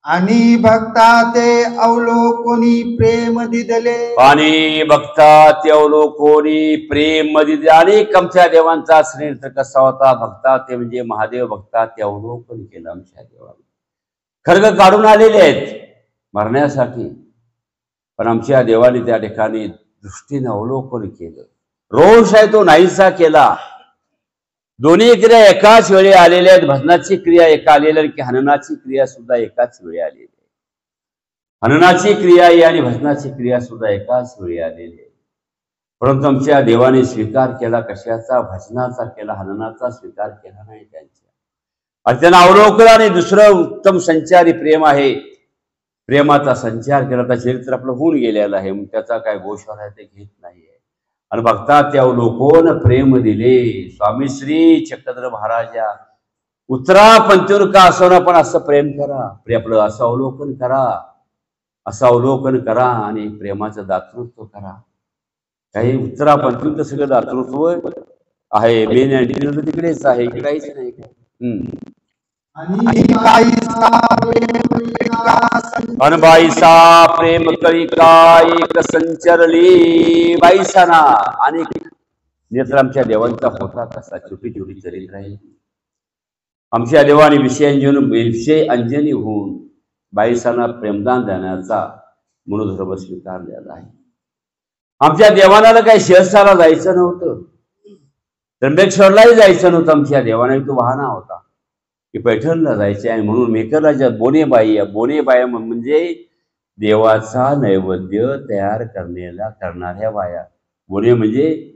आणि भक्ता ते अवलोकोनी प्रेम दिदले ते अवलोकोनी प्रेम दिदले. अनेक आमच्या देवांचा श्रीनेत्र कसा होता. भक्ता ते म्हणजे महादेव. भक्ता ते अवलोकन केलं आमच्या देवाने. खर्ग काढून आलेले आहेत मरण्यासाठी, पण आमच्या देवाने त्या ठिकाणी दृष्टीने अवलोकन केलं. रोष आहे तो नाहीसा केला. दोन्ही क्रिया एकाच वेळी आलेल्या आहेत. भजनाची क्रिया एका आलेल्या की हननाची क्रिया सुद्धा एकाच वेळी आलेली आहे. हननाची क्रिया आहे आणि भजनाची क्रिया सुद्धा एकाच वेळी आलेली आहे. परंतु आमच्या देवाने स्वीकार केला कशाचा? भजनाचा केला. हननाचा स्वीकार केला नाही त्यांच्या. आणि त्यांना अवलोकन आणि दुसरं उत्तम संचारी प्रेम आहे. प्रेमाचा संचार केला. तर चरित्र आपलं होऊन गेलेलं आहे. त्याचा काय गोषवार आहे ते घेत नाहीये. आणि भक्ता ते अवलोकन प्रेम दिले. स्वामी श्री चक्रधर महाराजा उतरा पंचूर का असं पण असं प्रेम करा. आपलं असं अवलोकन करा. असं अवलोकन करा आणि प्रेमाचं दातृत्व करा. काही उत्तरा पंचूर सगळं दातृत्व आहे. मेन अँटिना तिकडेच आहे. इकडे काहीच नाही. बाईसा प्रेम कळिका एक संचरली बाईसाना. आणि नेत्र आमच्या देवांचा होता कसा? छोटी छोटी चरित्र आहे. आमच्या देवाने विषय अंजनी होऊन बाईसांना प्रेमदान देण्याचा मनोधर्म स्वीकारलेला आहे. आमच्या देवानाला काही शिरसाला जायचं नव्हतं. त्र्यंबकेश्वरलाही जायचं नव्हतं. आमच्या देवाना तो वाहना होता की पैठणला जायचे. आणि म्हणून मेकरराजा बोनेबाई म्हणजे देवाचा नैवेद्य तयार करणाऱ्या बाया. बोने म्हणजे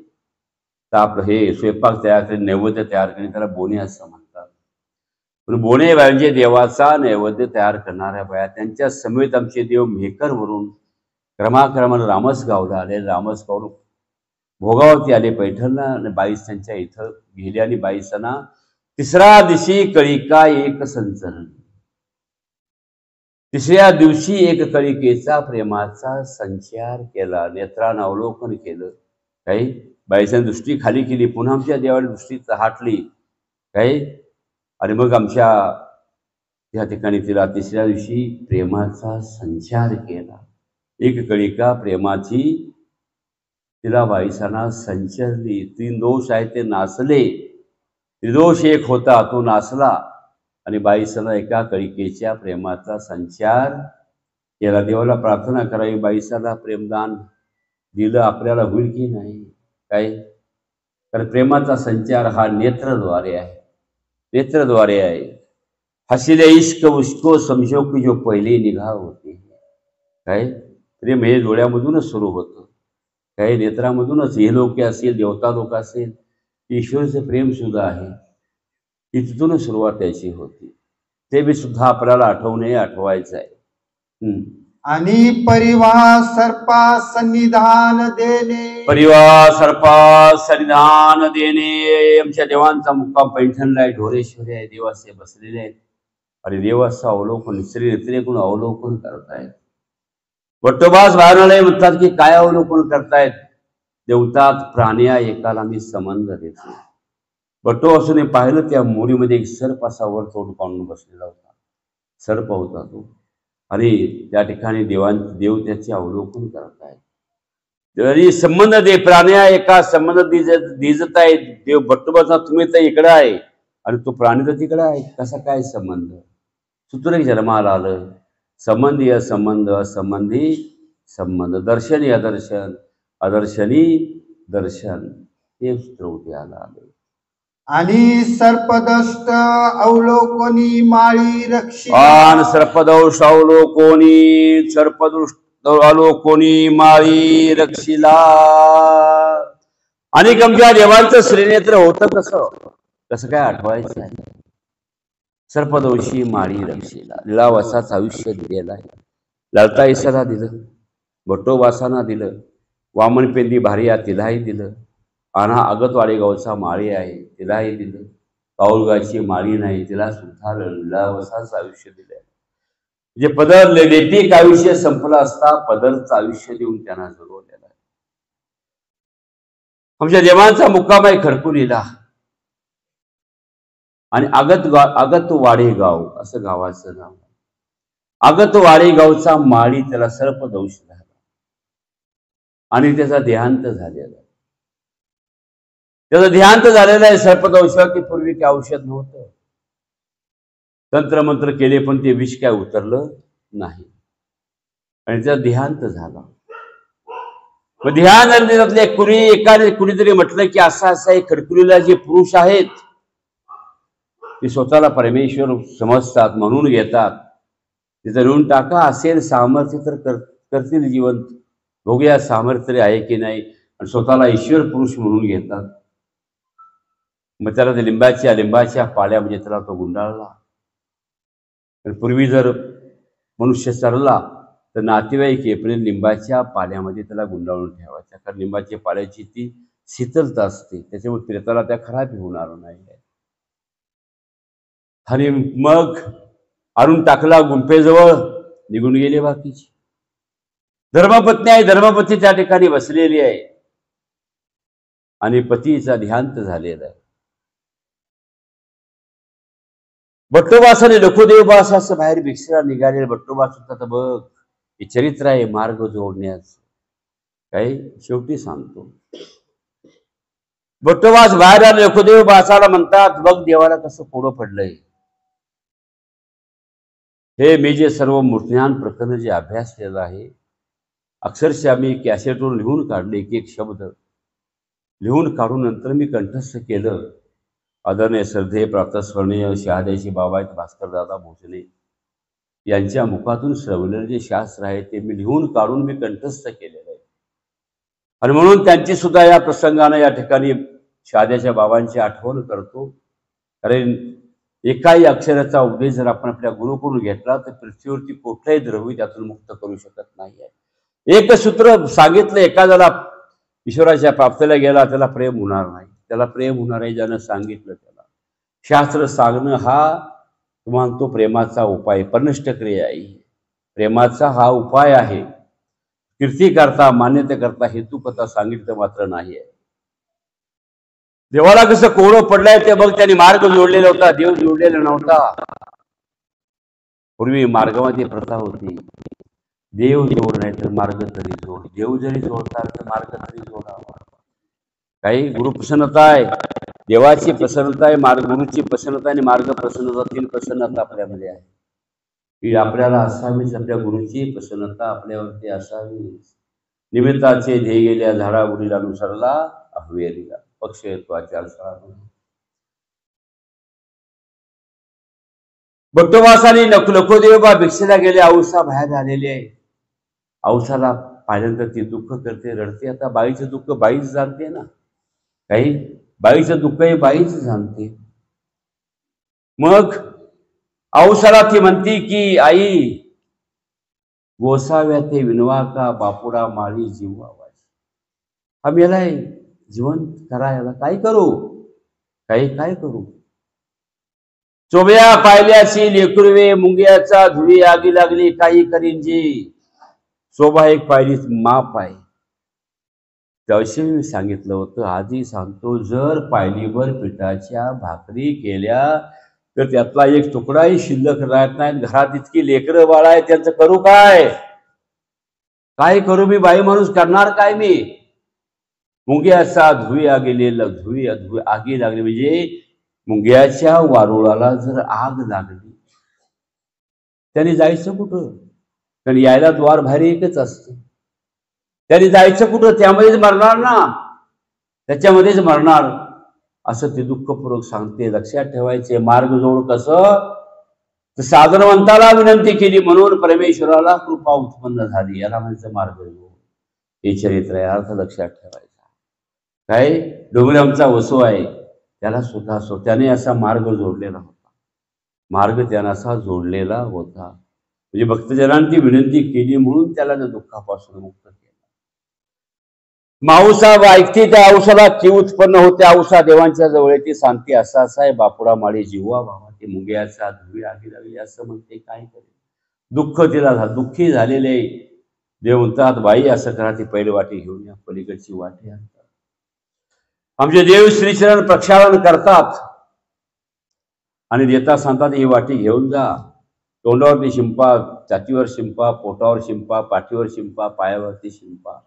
आपलं हे स्वयंपाक तयार करणे, नैवेद्य तयार करणे, त्याला बोने असं म्हणतात. पण बोनेबाई म्हणजे देवाचा नैवेद्य तयार करणाऱ्या बाया. त्यांच्या समेत आमचे देव मेकरवरून क्रमाक्रमाने रामसगावला आले. रामसगावरून भोगावती आले पैठणला. बाईस त्यांच्या इथं गेले आणि बाईसांना तिसऱ्या दिवशी कळिका एक संचरण. तिसऱ्या दिवशी एक कळिकेचा प्रेमाचा संचार केला. नेत्रानं अवलोकन केलं. काही बाईसांनी दृष्टी खाली केली. पुन्हा आमच्या देवाने दृष्टी हाटली. काही आणि मग आमच्या त्या ठिकाणी तिला तिसऱ्या दिवशी प्रेमाचा संचार केला. एक कळिका प्रेमाची तिला बाईसांना संचरली. 3 दोष आहेत ते नाचले. त्रिदोष एक होता तो नाचला. आणि बाईसांना एका कळिकेच्या प्रेमाचा संचार केला. देवाला प्रार्थना करावी बाईसाला प्रेमदान दिलं आपल्याला होईल की नाही. काय तर प्रेमाचा संचार हा नेत्रद्वारे आहे. नेत्रद्वारे आहे. हसिले इश्क उसको समझो की जो पहिले निगाह होते. काय प्रेम हे डोळ्यामधूनच सुरू होतं. काही नेत्रामधूनच. हे लोक असेल, देवता लोक असेल, ईश्वराचं प्रेम सुद्धा आहे. ती तिथूनच सुरुवात त्याची होती. ते बी सुद्धा आपल्याला आठवायचं आहे. आणि परिवार सर्पा सन्निधान देणे. परिवार सर्पा सन्निधान देणे. आमच्या देवांचा मुक्काम पैठणला आहे. ढोरेश्वरी आहे. देवाचे बसलेले आहेत आणि देवाचं अवलोकन श्रीनेत्रेकडून अवलोकन करतायत. वट्टोबास बाहेर म्हणतात की काय अवलोकन करतायत? देवतात प्राण्या एकाला मी संबंध देतो. बटो असून पाहिलं त्या मोरीमध्ये एक सर्प असा वर तोंड पाडून बसलेला होता. सर्प होता तो. आणि त्या ठिकाणी देव त्याचे अवलोकन करतायत. जरी संबंध दे प्राण्या एका संबंध दिजत आहे. देव बट्टोबाचा तुम्ही तर इकडे आहे आणि तो प्राणी तर तिकडे आहे. कसा काय संबंध? सूत्र जन्माला आलं. संबंधी असंबंध, असंबंधी संबंध, दर्शनी अदर्शन, अदर्शनी दर्शन, हे सूत्र उठे आलं. आणि सर्पदष्ट अवलोकोनी माळी रक्षी. सर्पदोष अवलोकोनी सर्पदृष्ट अवलोकोनी माळी रक्षिला. आणि आमच्या देवांचं श्रीनेत्र होतं कसं काय आठवायचं आहे? सर्पदोषी माळी रक्षिला. लिळावासाचं आयुष्य दिलेलं आहे. ललता ईसाला दिलं, भट्टोबासांना दिलं, वामनपेंदी भारिया तिलाही दिलं. आणा अगतवाडी गावचा माळी आहे तिलाही दिलं. काऊलगाची माळी नाही तिला सुद्धा लिळावसाचं आयुष्य दिलं. म्हणजे पदर लेपिक आयुष्य संपलं असता पदरचं आयुष्य देऊन त्यांना जगवलेलं आहे. आमच्या देवांचा मुक्काम आहे खडकुलीला. आणि आगत वाडे गाव असं गावाचं नाव. आगत वाडी गावचा माळी त्याला सर्पदंश झाला आणि त्याचा देहांत झालेला. त्याचा देहांत झालेला आहे सर्पदंशावरती. पूर्वी काय औषध नव्हतं, तंत्रमंत्र केले पण ते विष काय उतरलं नाही आणि त्याचा देहांत झाला. मग ध्यानातले कुणीतरी म्हटलं की असा खडकुलीला जे पुरुष आहेत ते स्वतःला परमेश्वर समजतात म्हणून घेतात, तिथं लिहून टाका. असेल सामर्थ्य तर करतील जिवंत, बघूया सामर्थ्य आहे की नाही. आणि स्वतःला ईश्वर पुरुष म्हणून घेतात. मग त्याला ते लिंबाच्या पाल्या म्हणजे त्याला तो गुंडाळला. पूर्वी जर मनुष्य चरला तर नातेवाईक येपर्यंत लिंबाच्या पाल्यामध्ये त्याला गुंडाळून ठेवायच्या, कारण लिंबाच्या पाल्याची ती शीतलता असते, त्याच्यामुळे प्रेताला त्या खराब होणार नाही. आणि मग आणून टाकला गुंफेजवळ, निघून गेले बाकीची. धर्मपत्नी आहे, धर्मपत्नी त्या ठिकाणी बसलेली आहे आणि पतीचा देहांत झालेला आहे. बट्टोबासाने लखुदेवबास असं बाहेर भिक्षेला निघालेलं. बट्टोबास होता तर बघ, हे चरित्र आहे मार्ग जोडण्याचं. काही शेवटी सांगतो, बट्टोबास बाहेर आले. लखुदेवबासाला म्हणतात, बघ देवाला कसं कोडं पडलंय. हे मी जे सर्व मूर्तिज्ञान प्रकरण जे अभ्यास केला आहे, अक्षरशः मी कॅसेटवरून लिहून काढले, एक एक शब्द लिहून काढून नंतर मी कंठस्थ केलं. आदरणीय श्रद्धेय प्रातस्मरणीय शहाद्याची बाबा आहेत भास्करदादा भोसले यांच्या मुखातून श्रवलेलं जे शास्त्र आहे ते मी लिहून काढून मी कंठस्थ केलेलं आहे. आणि म्हणून त्यांची सुद्धा या प्रसंगाने या ठिकाणी शहाद्याच्या बाबांची आठवण करतो. कारण एकाही अक्षराचा उपदेश जर आपण आपल्या गुरुकडून घेतला तर पृथ्वीवरती कुठलाही द्रव्य त्यातून मुक्त करू शकत नाही आहे. एक सूत्र सांगितलं, एखाद्याला ईश्वराच्या प्राप्तीला गेला त्याला प्रेम होणार नाही. त्याला प्रेम होणार आहे ज्यानं सांगितलं त्याला. शास्त्र सांगणं हा तुम्हाला तो प्रेमाचा उपाय, परनिष्ठ क्रिया आहे. प्रेमाचा हा उपाय आहे. कीर्ती करता, मान्यता करता, हेतू कथा सांगितलं मात्र नाही आहे. देवाला कसं कोडं पडलंय ते बघ, त्यांनी मार्ग जोडलेला होता, देव जोडलेला नव्हता. पूर्वी मार्गामध्ये प्रथा होती, देव जोड नाही तर मार्ग तरी जोड. देव जरी जोडता तर मार्ग तरी जोडावा. काही गुरु प्रसन्नता आहे, देवाची प्रसन्नता आहे, गुरुची प्रसन्नता आणि मार्ग प्रसन्नता, तीन प्रसन्नता आपल्यामध्ये आहे. ही आपल्याला असावीच, आपल्या गुरुची प्रसन्नता आपल्यावरती असावीच. निमित्ताचे ध्येय गेल्या झाडा बुडीला नुसरला अहवेरीला पक्ष येतो आचारशाळा. बट्टोबासाने लखुदेवबा भिक्षेला गेले. औसा बाहेर आलेले आहे. औसाला पाहिल्यानंतर ती दुःख करते, रडते. आता बाईचं दुःख बाईच जाणते ना, काही बाईचं दुःख हे बाईच जाणते. मग औसाला ती म्हणती की आई गोसाव्या ते विनवा का बापुडा माळी जीवा वाजी. हा मेलाय, जिवंत करा, याला काय करू, काय करू. चोब्या पायल्याची लेकुरवे मुंग्याचा धुळी आगी लागली काही करींजी. शोभा एक पायलीच माप आहे. त्याविषयी मी सांगितलं होतं, आधी सांगतो, जर पायलीभर पिठाच्या भाकरी केल्या तर त्यातला एक तुकडाही शिल्लक राहत नाही. घरात इतकी लेकरं बाळ आहे, त्यांचं करू काय करू मी, बाई माणूस करणार काय मी. मुंग्याचा धुळी आगीलेला धुळी आगी लागली म्हणजे मुंग्याच्या वारुळाला जर आग लागली त्याने जायचं कुठं, कारण यायला द्वार बाहेर एकच असतं. त्याने जायचं कुठं, त्यामध्येच मरणार ना, त्याच्यामध्येच मरणार. असं ते दुःखपूर्वक सांगते. लक्षात ठेवायचे, मार्ग जोड कसं तर साधनवंताला विनंती केली म्हणून परमेश्वराला कृपा उत्पन्न झाली, याला म्हणजे मार्ग जोड. हे चरित्र आहे, अर्थ लक्षात ठेवायचा. काय डोंगरांचा वसू आहे, त्याला सुद्धा त्याने असा मार्ग जोडलेला होता. मार्ग त्याने असा जोडलेला होता म्हणजे भक्तजनांनी विनंती केली म्हणून त्याला त्या दुःखापासून मुक्त केलं. माऊसा ऐकते त्या औषधा ती उत्पन्न होते. औषा देवांच्या जवळ ती सांगते, असा आहे बापुडा माळी जीवा भावा. ते मुंग्याचा धुळी आगी लागली असं म्हणते. काय करेल, दुःख तिला दुःखी झालेले. देव म्हणतात, बाई असं करा, ती पहिली वाटी घेऊन या, पलीकडची वाटी आणतात. आमचे देव श्रीचरण प्रक्षालन करतात आणि देता सांगतात, ही वाटी घेऊन जा. तोंडावरती शिंपा, छातीवर शिंपा, पोटावर शिंपा, पाठीवर शिंपा, पायावरती शिंपा.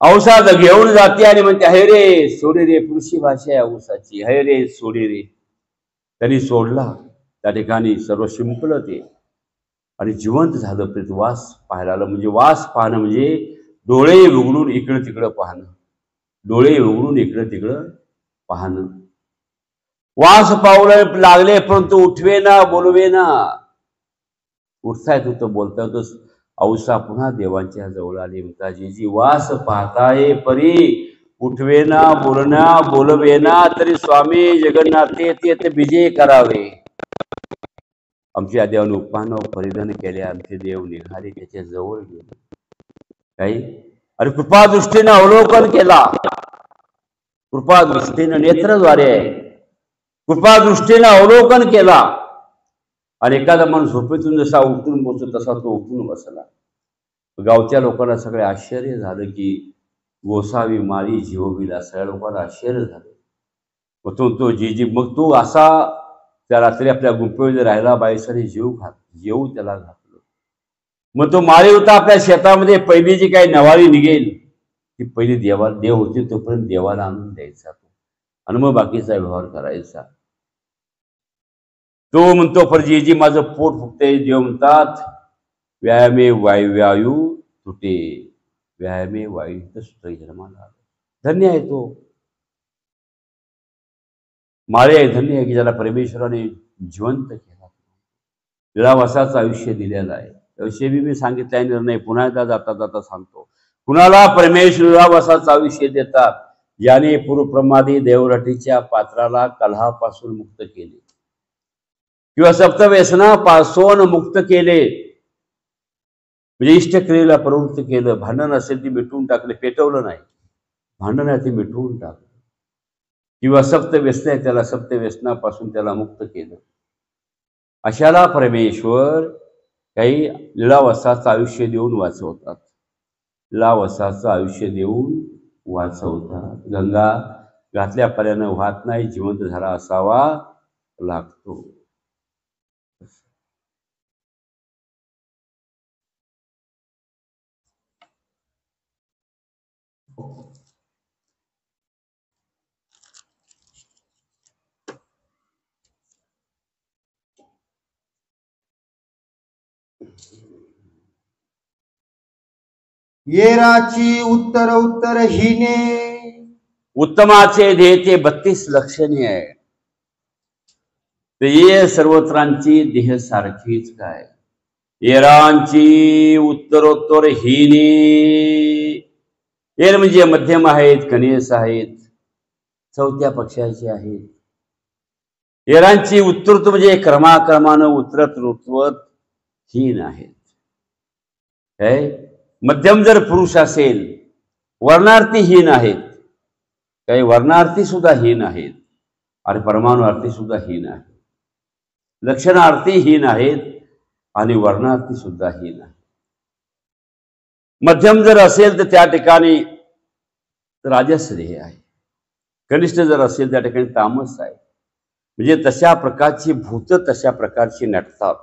औसाद घेऊन जाते आणि म्हणते हे रे सोडे रे, पुरुषी भाषा आहे औसाची, हे रे सोडे रे. त्यांनी सोडला, त्या ठिकाणी सर्व शिंपलं ते आणि जिवंत झालं. प्रेत वास पाहायला आलं. म्हणजे वास पाहणं म्हणजे डोळे उघडून इकडं तिकडं पाहणं, डोळे उघडून इकडं तिकडं पाहणं. वास पावलं लागले परंतु उठवे ना, बोलवे ना. उठता येत होतं, बोलता येतो. औसा पुन्हा देवांच्या जवळ आली. म्हणता जी वास पाहताय परी, उठवे ना, बोलना, बोलवे ना, तरी स्वामी जगन्नाथे ते विजय करावे. आमच्या देवाने उपमानावर परिधान केले. आमचे देव निघाले, त्याच्या जवळ गेले. काही अरे कृपा दृष्टीनं अवलोकन केला. कृपा दृष्टीनं नेत्रद्वारे आहे. कृपा दृष्टीनं अवलोकन केला आणि एखादा माणूस झोपेतून जसा उठून बसतो तसा तो उठून बसला. गावच्या लोकांना सगळे आश्चर्य झालं की गोसावी मारी जीवविला. सगळ्या लोकांना आश्चर्य झालं. मग तो जी मग तो असा त्या रात्री आपल्या गुंफेमध्ये राहिला. बाईसाने जेऊ त्याला घातलं. मग तो माळी होता आपल्या शेतामध्ये. पहिली जी काही नवाळी निघेल ती पहिली देव होती, तोपर्यंत देवाला आणून द्यायचा तो आणि मग बाकीचा व्यवहार करायचा. तो म्हणतो फरजी माझं पोट फुगते. देव म्हणतात व्यायामे वायू तुटे, व्यायामे वायू सूत्र जन्माला. धन्य आहे तो माळे आहे, धन्य आहे की ज्याला परमेश्वराने जिवंत केला, विलावासाचं आयुष्य दिलेलं आहे. त्याविषयी मी सांगितलाय निर्णय, पुन्हा एकदा जाता जाता सांगतो. कुणाला परमेश्वर विलावासाचं आयुष्य देतात? ज्याने पूर्वप्रमादी देवरटीच्या पात्राला कलहापासून मुक्त केले किंवा सप्तव्यसनापासून मुक्त केले, म्हणजे इष्टक्रियेला प्रवृत्त केलं. भांडण असेल ती मिटवून टाकले, पेटवलं नाही, भांडण आहे ती मिटवून टाकलं. किंवा सप्तव्यसन आहे त्याला सप्तव्यसनापासून त्याला मुक्त केलं. अशाला परमेश्वर काही लिलावसाचं आयुष्य देऊन वाचवतात. लिलावसाचं आयुष्य देऊन वाचवतात. गंगा घातल्या पर्यानं वाहत नाही, जिवंत झाला असावा लागतो. येराची उत्तर उत्तर हिने, उत्तमाचे ध्येय 32 लक्षणे आहे. ये सर्वत्रांची देह सारखीच काय. येरांची उत्तरोत्तर हिने, येर म्हणजे मध्यम आहेत, कनियस आहेत, चौथ्या पक्षाचे आहेत. येरांची उत्तरोत्तर म्हणजे क्रमाक्रमानं उतरत रुतवत हीन आहेत. मध्यम जर पुरुष असेल, वर्णार्थी हीन आहेत, काही वर्णार्थी सुद्धा हीन आहेत आणि परमाणुअर्थी सुद्धा हीन आहेत, लक्षणार्थी हीन आहेत आणि वर्णार्थी सुद्धा हीन आहेत. मध्यम जर असेल तर त्या ठिकाणी राजस देह आहे, कनिष्ठ जर असेल त्या ठिकाणी तामस आहे. म्हणजे तशा प्रकारची भूत तशा प्रकारची नटतात.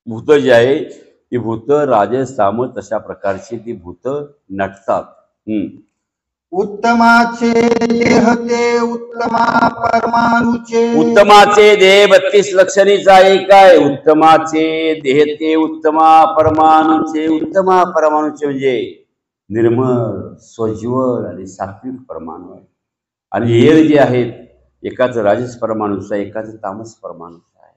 भूत जे आहे ती भूत राजस तामस तशा प्रकारची ती भूत नटतात. उत्तमाचे देह ते उत्तमा परमाणुचे, उत्तमाचे देह 32 लक्षणीचा एक आहे. उत्तमाचे देह ते उत्तमा परमाणुचे. उत्तमा परमाणुचे म्हणजे निर्मळ, स्वज्वल आणि सात्विक परमाणु आहे. आणि हे जे आहेत एकाच राजस परमाणुचा, एकाच तामस परमाणुचा आहे.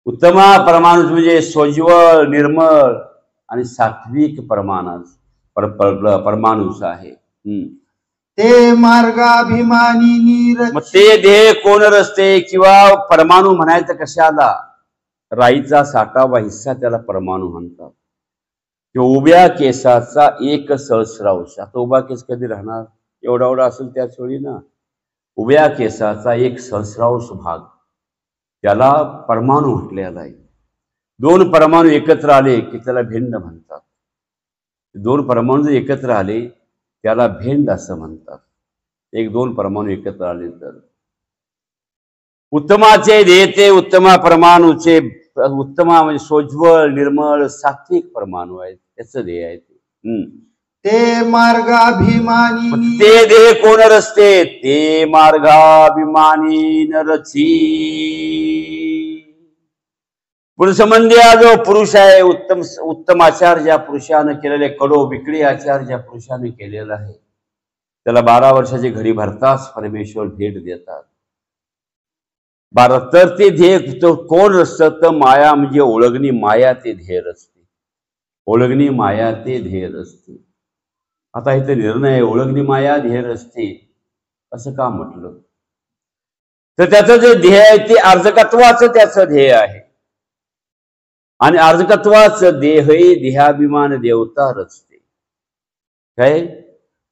उत्तमा परमाणु म्हणजे स्वज्वल, निर्मळ आणि सात्विक परमाणुचा आहे. ते मार्गाभिमानी, मग ते देह कोण रचते किंवा परमाणु म्हणायचं कशाला? राईचा 60वा हिस्सा त्याला परमाणु म्हणतात. उभ्या केसाचा एक सहस्रांश. आता उभा केस कधी राहणार? एवढा एवढा असेल त्याच वेळी ना. उभ्या केसाचा एक सहस्रांश भाग त्याला परमाणु म्हटलेला आहे. 2 परमाणु एकत्र आले की त्याला भिंड म्हणतात. 2 परमाणु जर एकत्र आले त्याला भेंड असं म्हणतात. 1-2 परमाणु एकत्र आले तर. उत्तमाचे ध्येय ते उत्तमा परमाणूचे उत्तमा म्हणजे सोज्वळ निर्मळ सात्विक परमाणू आहेत, त्याचं ध्येय आहे ते. ते मार्गाभिमानी ते देह कोण रचते, ते मार्गाभिमानी नरची. पुरुषमंदी हा जो पुरुष आहे, उत्तम आचार ज्या पुरुषानं केलेले, कडो बिकडी आचार ज्या पुरुषाने केलेला आहे, त्याला 12 वर्षाची घडी भरताच परमेश्वर भेट देतात. तर ते ध्येय कोण रचतं, तर माया म्हणजे ओळखणी माया ते ध्येय रचते. ओळखणी माया ते ध्येय रचते. आता इथे निर्णय ओळखणी माया ध्येय रचते असं का म्हटलं, तर त्याचं जे ध्येय आहे ते अर्जकत्वाचं त्याचं ध्येय आहे. आणि अर्जकत्वाचं देहही देहाभिमान देवता रचते. काय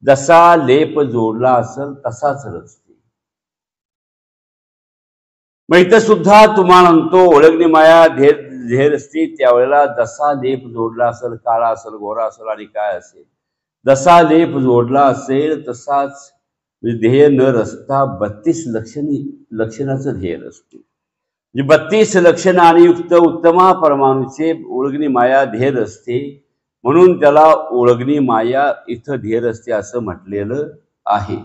जसा लेप जोडला असेल तसाच रचते. मग इथं सुद्धा तुम्हाला म्हणतो ओळखणी माया ध्येय रचते. त्यावेळेला जसा लेप जोडला असेल, काळा असेल, गोरा असेल आणि काय असेल, जसा लेप जोडला असेल तसाच ध्येय न रचता 32 लक्षणाचं ध्येय रचते. म्हणजे 32 लक्षणाने युक्त उत्तमा परमाणूचे ओळखणी माया ध्येय रचते, म्हणून त्याला ओळखणी माया इथं ध्येय रचते असं म्हटलेलं आहे.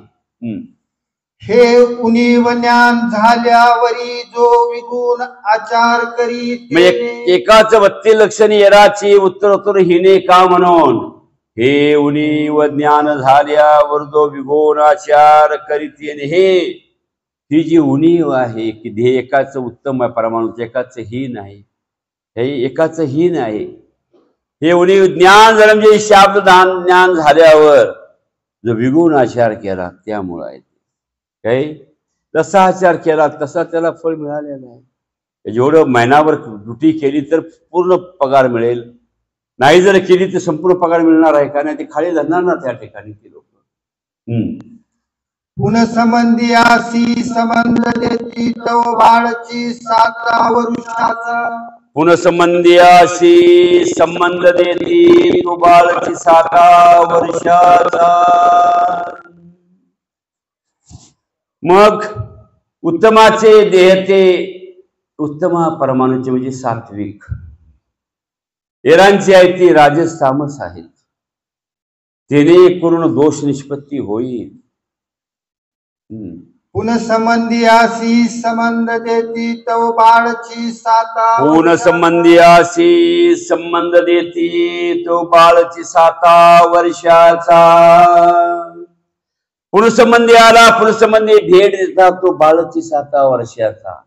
हे उणीव ज्ञान झाल्यावरी जो विगुण आचार करी, म्हणजे एकाच 32 लक्षणी येराची उत्तरोत्तर हिने का म्हणून, हे उणीव ज्ञान झाल्यावर जो विगुण आचार करीत. हे ही जी उणीव आहे की ध्येय एकाच उत्तम परमाणूचं एकाच हीन आहे, हे एकाच हीन आहे. हे उणीव ज्ञान झालं म्हणजे शाब्द ज्ञान झाल्यावर जो विगुण आचार केला त्यामुळे आहे. काही जसा आचार केला तसा त्याला फळ मिळालेलं आहे. जेवढं महिनाभर ड्युटी केली तर पूर्ण पगार मिळेल, नाही जर केली तर संपूर्ण पगार मिळणार आहे का नाही, ते खाली धरणार ना त्या ठिकाणी ती लोक. पुनसंबंधी आसी संबंध देती तो बाळची 7 वर्षाचा. पुनसंबंधी आसी संबंध देती तो बाळची 7 वर्षाचा. मग उत्तमाचे देह ते उत्तमा परमाणूचे म्हणजे सात्विक. एरांची आहे ती राजस तामस आहेत, तेने पूर्ण दोष निष्पत्ती होईल. पुनसंबंधी आसी संबंध देती तो बाळची 7. पुनसंबंधी आसी संबंध देती तो बाळची 7 वर्षाचा. पुनसंबंधी आला, पुनसंबंधी भेट देतात तो बाळची 7 वर्षाचा.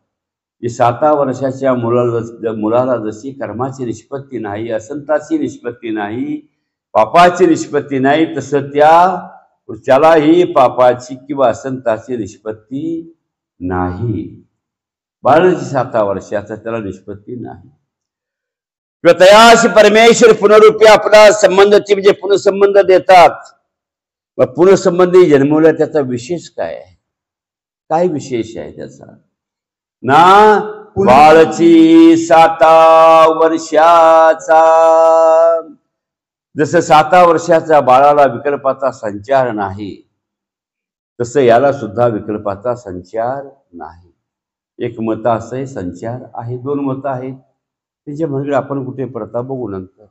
7 वर्षाच्या मुलाला जशी कर्माची निष्पत्ती नाही, असंताची निष्पत्ती नाही, पापाची निष्पत्ती नाही, तसं त्यालाही पापाची किंवा असंताची निष्पत्ती नाही. बाळची 7 वर्षाचा त्याला निष्पत्ती नाही. किंवा तयाशी परमेश्वर पुनरुपी आपला संबंध म्हणजे पुनसंबंध देतात. मग पुनसंबंधी जन्मवल्या त्याचा विशेष काय आहे, काय विशेष आहे त्याचा ना. बाळची 7 वर्षाचा. जसं 7 वर्षाच्या बाळाला विकल्पाचा संचार नाही, तसं याला सुद्धा विकल्पाचा संचार नाही. एक मत असं संचार आहे, 2 मतं आहेत. त्याच्या म्हणजे आपण कुठे पडता बघू नंतर.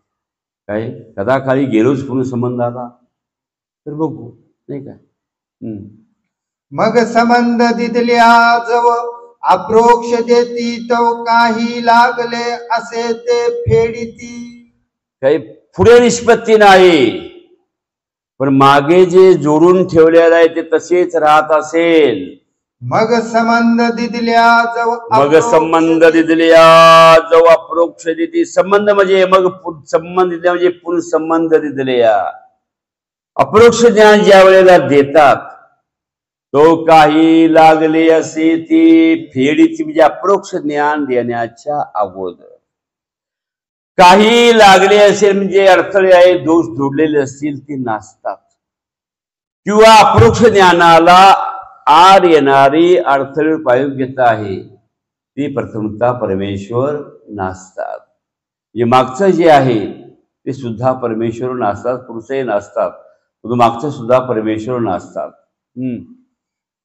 काय कदा काळी गेलोच पुनसंबंधाला तर बघू, नाही काय. मग संबंध दिदल्या जव अप्रोक्ष देती तो काही लागले असे ते फेडिती. काही पुढे निष्पत्ती नाही, पण मागे जे जोडून ठेवलेलं आहे ते तसेच राहत असेल. मग संबंध दिदल्या जव अप्रोक्ष देती. संबंध म्हणजे मग संबंध दिल्या म्हणजे पुनसंबंध दिदल्या. अप्रोक्ष ज्ञान ज्या वेळेला देतात तो काही लागले असे ती फेडीची. म्हणजे अप्रोक्ष ज्ञान देण्याच्या अगोदर काही लागले असेल म्हणजे अडथळे आहे, दोष जोडलेले असतील ते नासतात. किंवा अप्रोक्ष ज्ञानाला आड येणारी अडथळे पायोग्यता आहे ती प्रथमतः परमेश्वर नासतात. जे मागचं जे आहे ते सुद्धा परमेश्वर नासतात, पुरुषही नासतात, मागचं सुद्धा परमेश्वर नासतात.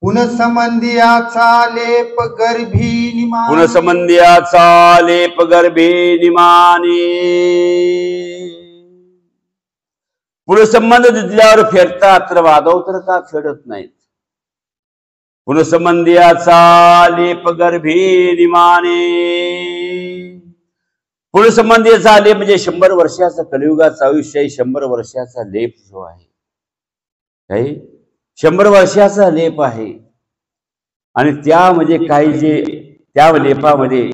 पुनसंबंधियाचा लेप गर्भी निमाने. पुनसंबंधियाचा लेप गर्भे निमाने. पुनसंबंध दिल्यावर फेडतात तर वादव तर का फेडत नाहीत. पुनसंबंधियाचा लेप गर्भे निमाने. पुनसंबंधीचा लेप म्हणजे 100 वर्षाचा कलियुगाचा आयुष्य आहे. 100 वर्षाचा लेप जो आहे काही 100 वर्षाचा लेप आहे. आणि त्यामध्ये काही जे त्या लेपामध्ये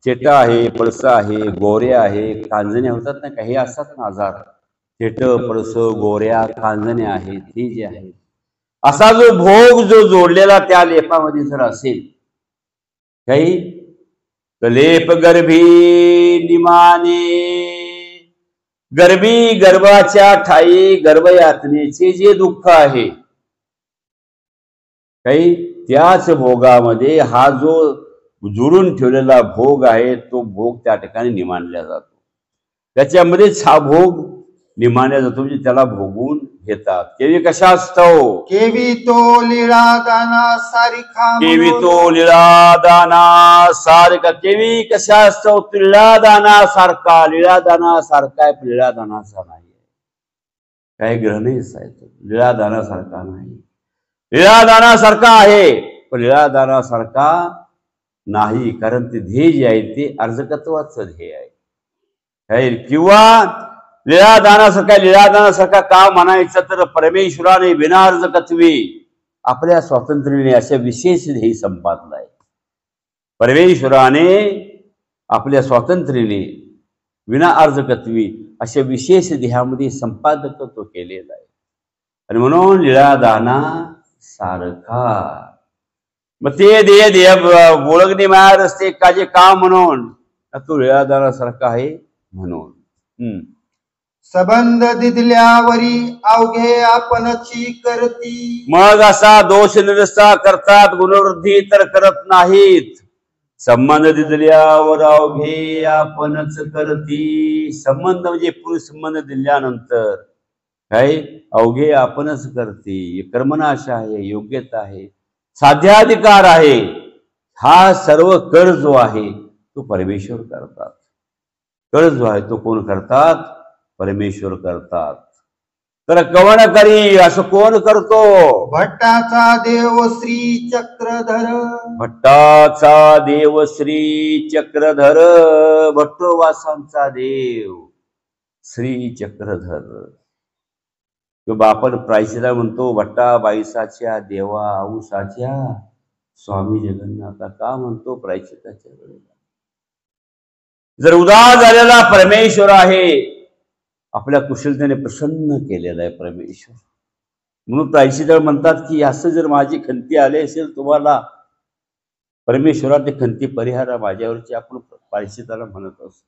चेट आहे, पळस आहे, गोऱ्या आहे, कांजण्या होतात ना, काही असतात ना आजार, चेट, पळस, गोऱ्या, कांजण्या आहेत, हे जे आहेत, असा जो भोग जो जोडलेला त्या लेपामध्ये जर असेल काही, तर लेप गर्भी निमाने. गर्भी गर्भाच्या ठाई गर्भयातनेचे जे दुःख आहे काही, त्याच भोगामध्ये हा जो जुळून ठेवलेला भोग आहे तो भोग त्या ठिकाणी निमानला जातो. त्याच्यामध्येच हा भोग निमानला जातो, म्हणजे त्याला भोगून घेतात. केवी कशा असतो? केवी तो लीळा दाना सारिखा. केवी तो लीळा दाना सारखा. केवी कशा असतो? लीळा दाना सारखा. लीळा दाना सारखा आहे, पण लीळा दानाचा नाही. काही ग्रहणच आहे, लीळा दानासारखा नाही. लीळा दानासारखा आहे पण लीळा दानासारखा नाही, कारण ते ध्येय जे आहे ते अर्जकत्वाचं ध्येय आहे. किंवा लीळा दानासारखा का म्हणायचं, तर परमेश्वराने विना अर्जकत्वी आपल्या स्वातंत्र्याने अशा विशेष ध्येय संपादलाय. परमेश्वराने आपल्या स्वातंत्र्याने विना अर्जकत्वी अशा विशेष ध्येयामध्ये संपादकत्व केलेलं आहे. आणि म्हणून लीळा दाना सारखा. मग ते देय ओळखणे माया असते काजे का म्हणून, तो लीळा दानासारखा आहे म्हणून. संबंध दिदल्यावरी अवघे आपणची करती. मग असा दोष निरस्ता करतात, गुणवृद्धी तर करत नाहीत. संबंध दिल्यावर अवघे आपणच करती. संबंध म्हणजे पुरुष संबंध दिल्यानंतर काय अवघे आपणच करते. कर्मनाश आहे, योग्यता आहे, साध्याधिकार आहे. हा सर्व कर जो आहे तो परमेश्वर करतात. कर जो आहे तो कोण करतात? परमेश्वर करतात. तर कवण करी असं कोण करतो? भट्टाचा देव श्री चक्रधर. भट्टाचा देव श्री चक्रधर. भट्टवासांचा देव श्री चक्रधर. आपण प्रायश्चिता म्हणतो भट्टा बाईसाच्या देवा औसाच्या स्वामी जगन्नाथा. का म्हणतो प्रायश्चिताच्या वेळेला? जर उदार झालेला परमेश्वर आहे, आपल्या कुशलतेने प्रसन्न केलेला आहे परमेश्वर, म्हणून प्रायश्चिता म्हणतात की असं जर माझी खंती आले असेल तुम्हाला परमेश्वरा, ते खंती परिहारा माझ्यावरची आपण प्रायश्चिताला म्हणत असतो.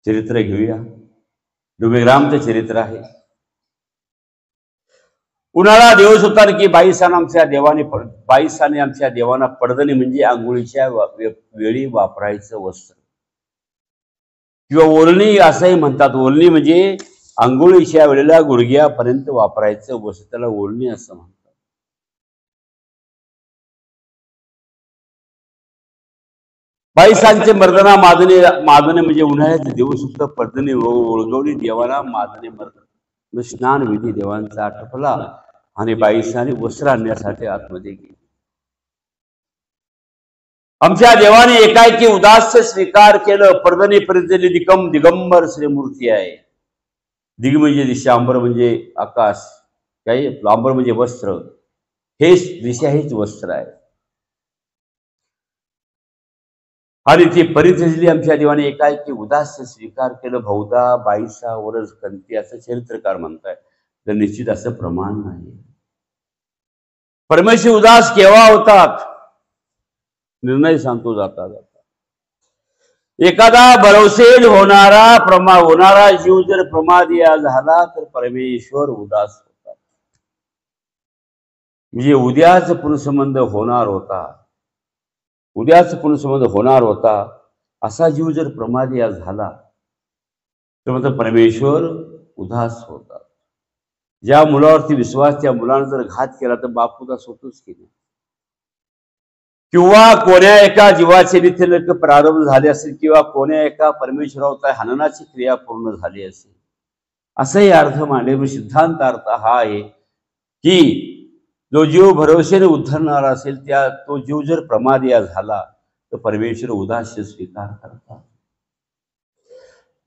चरित्र घेऊया. डुबेग्रामचं चरित्र आहे. उन्हाळा दिवस होता की बाईसाने आमच्या देवांना पडदणी म्हणजे आंघोळीच्या वेळी वापरायचं वस्त्र किंवा ओलणी असंही म्हणतात. ओलणी म्हणजे आंघोळीच्या वेळेला गुडघ्यापर्यंत वापरायचं वस्त्र, त्याला ओलणी असं म्हणतात. बाईसांचे मर्दना मादने म्हणजे उन्हाळ्याचे दिवस होता. पडदणी ओळगवली देवाला मादने मर्दन. स्नान विधी देवांचा आटपला आणि बाईसाने वस्त्र आणण्यासाठी आतमध्ये गेली. आमच्या देवाने एकाएकी उदास्य स्वीकार केलं. पडदणी परिजली दिगंबर श्रीमूर्ती आहे. दिग म्हणजे दिशा, अंबर म्हणजे आकाश, काही अंबर म्हणजे वस्त्र, हेच दिशा हेच वस्त्र आहे. आणि ती परित्यजली. आमच्या देवाने एकाएकी उदास्य स्वीकार केलं. बहुधा बाईसा वरच कंती असं चरित्रकार म्हणताय, तर निश्चित असं प्रमाण नाही. परमेश्वर उदास केव्हा होतात? निर्णय सांगतो जाता जाता. एखादा भरवसेल होणारा जीव जर प्रमादी झाला तर परमेश्वर उदास होतात. म्हणजे उद्याच पुनसंबंध होणार होता असा जीव जर प्रमादी झाला तर परमेश्वर उदास होतात. ज्या मुलावरती विश्वास, त्या मुलानं जर घात केला तर बापूचा स्वतःच केला, किंवा कोण्या एका जीवाचे नित्यनरक प्रारंभ झाले असेल, किंवा कोण्या एका परमेश्वरावरचा हननाची क्रिया पूर्ण झाली असेल, असंही अर्थ मांडले. सिद्धांत अर्थ हा आहे की जो जीव भरोसेने उद्धरणारा असेल, तो जीव जर प्रमादी झाला तर परमेश्वर उदासी स्वीकार करतात.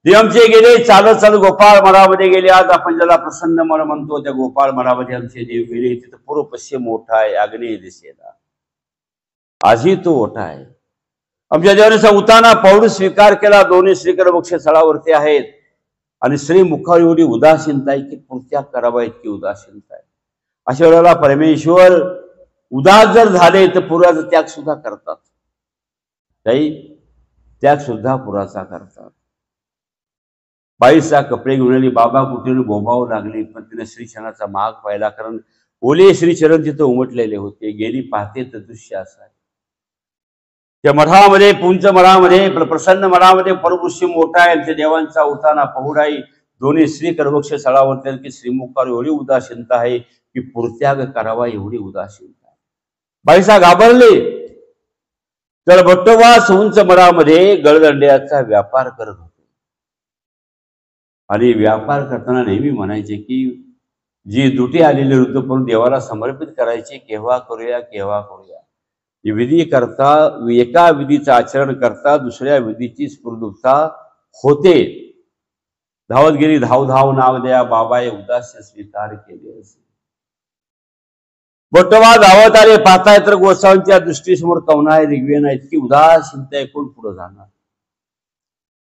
ते आमचे गेले चालत चालत गोपाळ मठामध्ये गेले. आज आपण ज्याला प्रसन्न मन म्हणतो, त्या गोपाळ मठामध्ये आमचे देव गेले. तिथं पूर्व पश्चिम मोठा आहे, आग्नेय दिशेला आजही तो मोठा आहे. आमच्या देवाचा उताना पौड स्वीकार केला. दोन्ही श्रीकर वृक्ष स्थळावरती आहेत आणि श्री मुखावर एवढी उदासीनता आहे की पुढच्या करावा इतकी उदासीनता आहे. अशा वेळेला परमेश्वर उदास जर झाले तर पुराचा त्याग सुद्धा करतात, काही त्याग सुद्धा पुराचा करतात. बाईचा कपडे घेऊन आली, बाबा कुठे बोंबावू लागली, पण तिने श्रीचरणाचा माग पाहिला, कारण ओले श्रीचरण तिथं उमटलेले होते. गेली पाहते तर दृश्य असं आहे. त्या मठामध्ये, पुंच मठामध्ये, प्रसन्न मठामध्ये परपुष्य मोठा आहे. त्या देवांचा उताना पहुडाई दोन्ही श्री करवक्ष स्थळावरती की श्रीमुखावर एवढी उदासीनता आहे की पुरत्याग करावा एवढी उदासीनता आहे. बाईसा घाबरले. तर भट्टोबास उंच मठामध्ये गळदंड्याचा व्यापार करत होते आणि व्यापार करताना नेहमी म्हणायचे की जी दुटी आलेली ऋतूपूर्वी देवाला समर्पित करायची, केव्हा करूया केव्हा करूया. विधी करता, एका विधीचं आचरण करता दुसऱ्या विधीची स्फूर्तता होते. धावत गेली, धाव धाव नाव द्या बाबाए उदास्य स्वीकार केले असे. भट्टोबा धावत आले. पाहताय तर गोसावांच्या दृष्टीसमोर कवनाय रिगवेना इतकी उदासीनता ऐकून पुढे जाणार.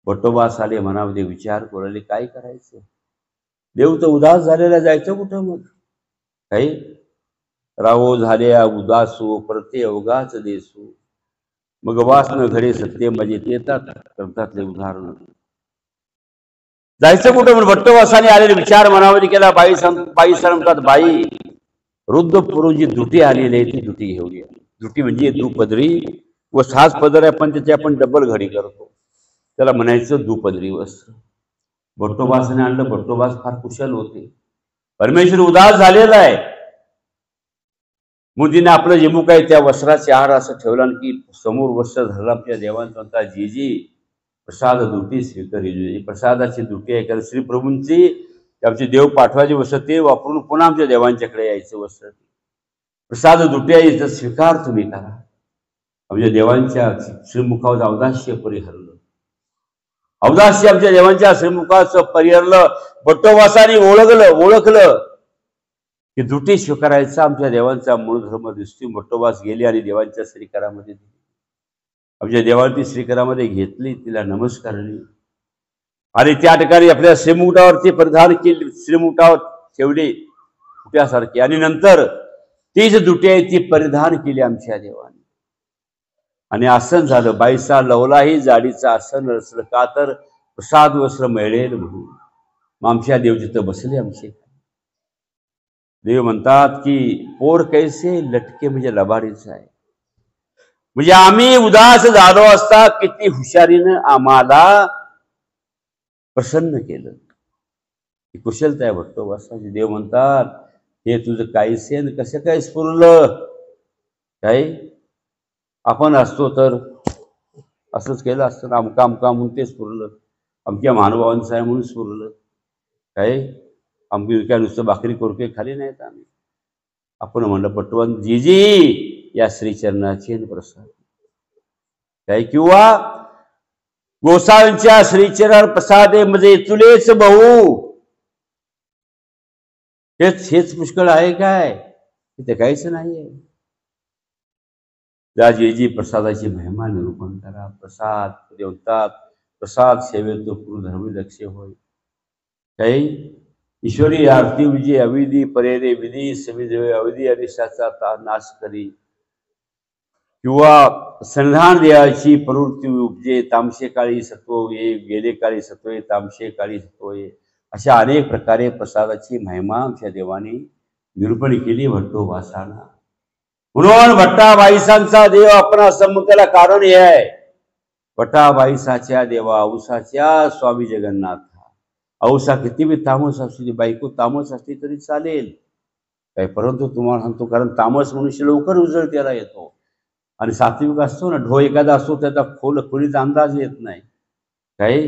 भट्टोबास आले, मनामध्ये विचार करू, काय करायचं, देव तर उदास झालेला, जायचं कुठं मग. काही राहो झाल्या उदासू परते अवघाच देसू, मग वासन घडे सत्य म्हणजे येतात करतातले उदाहरण. जायचं कुठं म्हणून भट्टोबासाने आलेले विचार मनामध्ये केला. बाई सांगतात, बाई वृद्ध पुरुषी दुटी आलेली आहे, ती दुटी घेऊन या. दुटी म्हणजे दुपदरी व 6 पदर आहे, पण त्याची आपण डबल घडी करतो, त्याला म्हणायचं दुपदरी वस्त्र. भट्टोबासाने आणलं. भट्टोबास फार कुशल होते. परमेश्वर उदास झालेला आहे. मुदीने आपलं जे मुख आहे त्या वस्त्राचे आहार असं ठेवला की समोर वस्त्र धरला. आपल्या देवांचा जी जी प्रसाद दुटी स्वीकारी, प्रसादाची दुटी आहे, कारण श्री प्रभूंची आमचे देव पाठवायचे वस्त्र ते वापरून पुन्हा आमच्या देवांच्याकडे यायचं वस्त्र. प्रसाद दुटी आहे, तर स्वीकार तुम्ही करा. आमच्या देवांच्या श्रीमुखावर औदास्य परिहरलं. औदास्य आमच्या देवांच्या श्रीमुखाचं परिहरलं. भट्टोबासाने ओळखलं की दुटी स्वीकारायचा आमच्या देवांचा मूळ धर्म दिसतो. भट्टोबास गेली आणि देवांच्या श्रीकरामध्ये दिली. आमच्या देवांची श्रीकरामध्ये घेतली, तिला नमस्कारली आणि त्या ठिकाणी आपल्या श्रीमुखावरती परिधान केली, श्रीमुखावर ठेवली कुट्यासारखी, आणि नंतर तीच दुटी आहे ती परिधान केली आमच्या देवाने. आणि आसन झालं. बाईसा लवलाही जाडीचं आसन रचलं, का तर प्रसाद वस्त्र मिळेल म्हणून. मग आमच्या देव तिथं बसले. आमचे देव म्हणतात की पोर कैसे लटके म्हणजे लबाडीच आहे. म्हणजे आम्ही उदास झालो असता किती हुशारीनं आम्हाला प्रसन्न केलं. ही कुशलता आहे भट्टोबासाची. देव म्हणतात हे तुझं काहीसे कसं काय स्फुरलं, काय आपण असतो तर असंच केलं असतं, आमका म्हणून ते स्फुरलं, आमच्या महानुभावांचं आहे म्हणून स्फुरलं. काय आमची काय नुसतं भाकरी कोरके खाली नाहीत आम्ही. आपण म्हणलं भट्टोबा जी या श्रीचरणाचे प्रसाद काय, किंवा गोसावींच्या श्रीचरण प्रसादे म्हणजे तुलेच भाऊ, हेच पुष्कळ आहे काय, ते काहीच नाहीये. ज्या जी प्रसादाची महिमा निरूपण करा. प्रसाद देवतात, प्रसाद सेवेतो पूर्ण धर्म लक्ष होय. काही ईश्वरी आरती विजय अविधी परेरे विधी सविधे अविधी अरिष्टाचा नाश करी, किंवा संधान देयाची प्रवृत्ती उपजे. तामशे काळी सत्व ये, गेले काळी सत्व ये, तामशे काळी सत्व ये. अशा अनेक प्रकारे प्रसादाची महिमा आमच्या देवाने निरूपण केली भट्टोबासाना. म्हणून भट्टाबाईसांचा देव आपण संमताला कारण हे आहे. भट्टाबाईसाच्या देवा औसाच्या स्वामी जगन्नाथ औसा किती बी तामस असली, बायको तामस असली तरी चालेल काय, परंतु तुम्हाला सांगतो, कारण तामस मनुष्य लवकर उजळत्याला येतो आणि सात्विक असतो ना, ढो एखादा असतो त्याचा खोलीचा अंदाज येत नाही काय.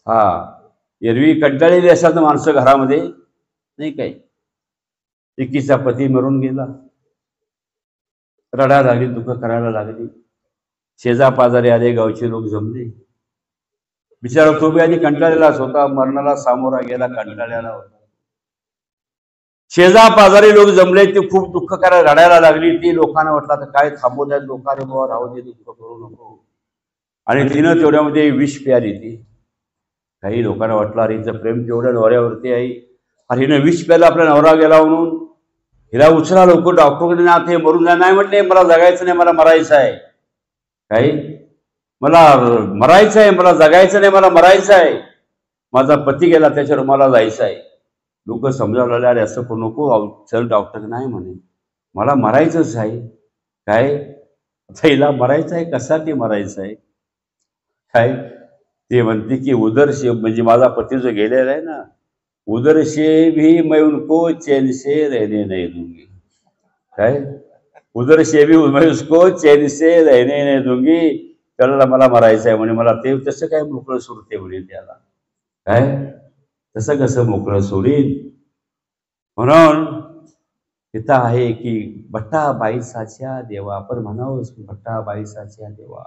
हा, एरवी कंटाळलेली असतात माणसं घरामध्ये, नाही काय. एकीचा पती मरून गेला, रडायला लागली, दुःख करायला लागली, शेजा पाजारी आले, गावचे लोक जमले, बिचारा तो बी आधी कंटाळलेलाच होता, मरणाला सामोरा गेला, कंटाळलेला होता. शेजा पाजारी लोक जमले, ते खूप दुःख करायला, रडायला लागली. ती लोकांना वाटलं तर काय थांबू द्या, लोकांनी बाबा राहू दे, दुःख करू नको. आणि तिनं तेवढ्यामध्ये विष प्याली. ती काही लोकांना वाटलं अरे हिचं प्रेम तेवढ्या नवऱ्यावरती आहे, अरे हिनं विष प्यायला, आपला नवरा गेला म्हणून, हिला उचला लवकर डॉक्टरकडे ना, ते मरून जा. नाही म्हटले, मला जगायचं नाही, मला मरायचं आहे. काही मला मरायचं आहे, मला जगायचं नाही, मला मरायचं आहे. माझा पती गेला, त्याच्यावर मला जायचं आहे. लोक समजावं लागले, अरे असं करू नको, चल डॉक्टर. नाही म्हणे, मला मरायचंच आहे. काय हिला मरायचं आहे, कशासाठी मरायचं आहे काय. ते म्हणते की उदरशे, म्हणजे माझा पती जो गेलेला आहे ना, उदरशे भी मैं उनको चैन से रहने नहीं दूंगी. काय, उदरशे भी मैं उसको चैन से रहने नहीं दूंगी. त्याला मला मरायचं आहे म्हणे, मला ते तसं काय मोकळं सोडते म्हणे त्याला. काय, तसं कसं मोकळं सोडील. म्हणून तिथं आहे की भट्टा बाईसाच्या देवा, आपण म्हणावं भट्टा बाईसाच्या देवा,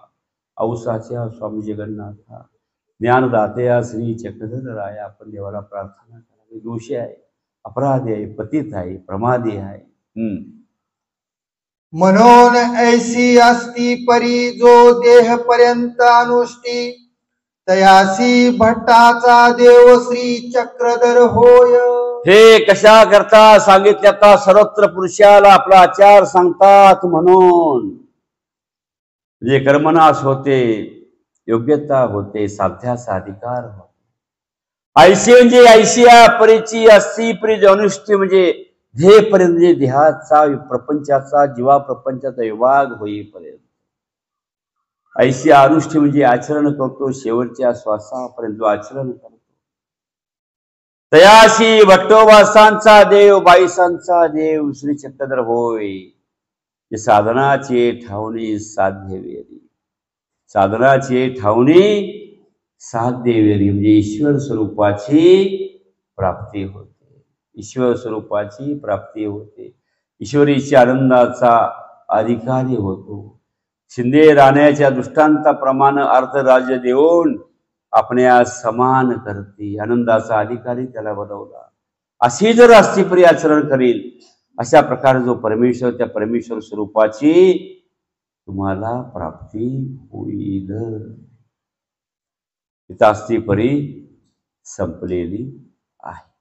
औसाच्या स्वामी जगन्नाथा, ज्ञानदात्या श्री चक्रधर राया. आपण देवाला प्रार्थना करावी. दोषी आहे, अपराधी आहे, पतित आहे, प्रमादी आहे. म्हणून ऐसी असती परी जो देह पर्यंत अनुष्ठी, तयासी भट्टाचा देव श्री चक्रधर होय. हे कशा करता सांगितले, आता सर्वत्र पुरुषाला आपला आचार सांगतात. म्हणून जे कर्मनाश होते, योग्यता होते, साध्याचा अधिकार होतो. ऐशी म्हणजे ऐशिया परीची असती परी अनुष्ठी, म्हणजे ध्येयपर्यंत, म्हणजे देहाचा प्रपंचाचा, जीवा प्रपंचाचा विभाग होईपर्यंत. ऐशिया अनुष्ठी म्हणजे आचरण करतो, शेवटच्या श्वासापर्यंत जो आचरण करतो. तयाशी भट्टोबासांचा देव, बाईसांचा देव श्री चक्रधर होय. साधनाचे ठावणी साध्य वेरी, साधनाचे ठावणी साध्य वेरी, म्हणजे ईश्वर स्वरूपाची प्राप्ती होते. ईश्वर स्वरूपाची प्राप्ती होते, ईश्वरीच्या आनंदाचा अधिकारी होतो. शिंदे राण्याच्या दृष्टांताप्रमाणे अर्थराज्य देऊन आपल्या समान करते, आनंदाचा अधिकारी त्याला बनवला. अशी जर अस्तिपरी आचरण करील, अशा प्रकारे जो परमेश्वर, त्या परमेश्वर स्वरूपाची तुम्हाला प्राप्ती होईल. तिथं अस्तिपरी संपलेली आहे.